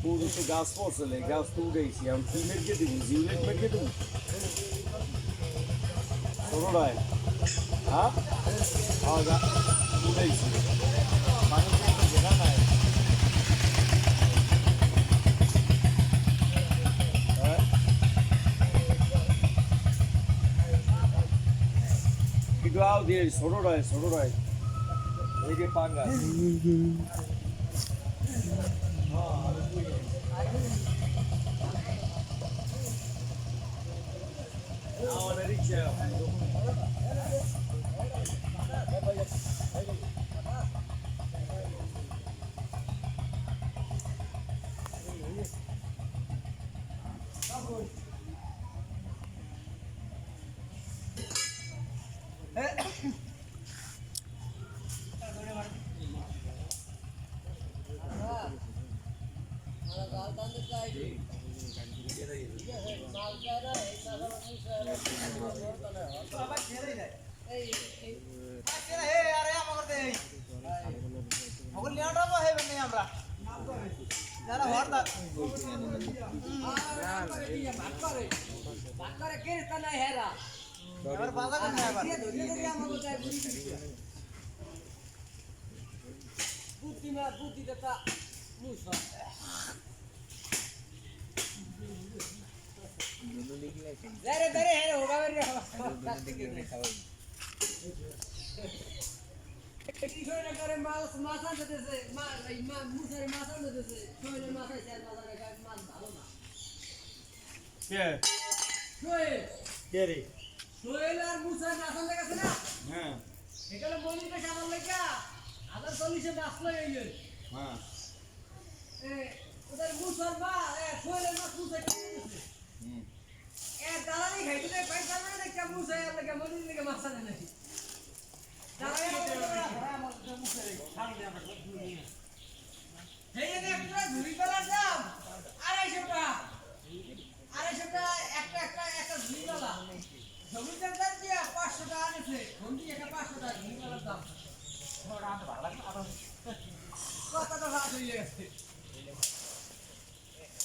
পুরুষে গাছ পড়ছিল গাছ তো উঠেছি আমি কি মেরকে দেবো জিউলেট মেরকে দেবো ছোটটায় হ্যাঁ হ্যাঁ গা উঠেছি পানি জায়গা নাই হ্যাঁ একটু আও দিয়ে ছোটটায় এই যে পাঙ্গা আমাদের রিক্সা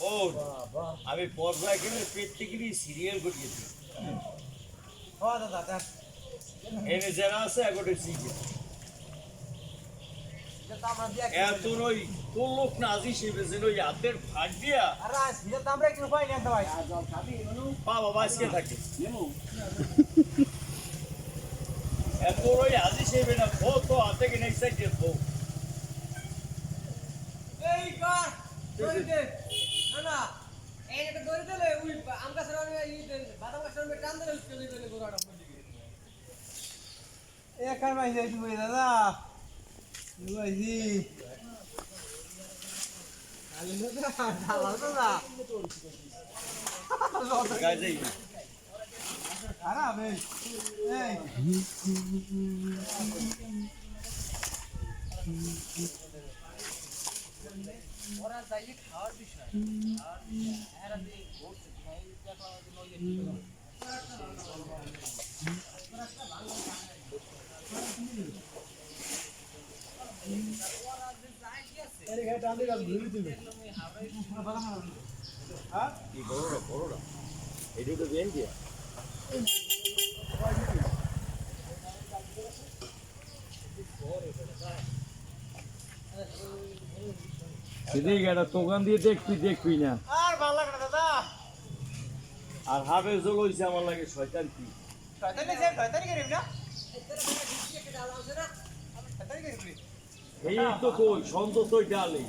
ও আমি পর্দায় কিনে পেট থেকে সিরিয়াল করিয়েছি এনে যারা আছে এগোটে শিখে এত ওই কোন লোক না আজি সেবেছেন ওই হাতের ফাঁক দিয়া পা বাবা আজকে থাকে এত ওই আজি সেবে না ভো তো হাতে কিনে এক্সাইটেড ভো দোকান দিয়ে দেখবি না আর ভালো লাগে না দাদা আর হাফে জল হইছে আমার লাগে শয়তান কি এই তো কই সন্তোষ ওই ডালে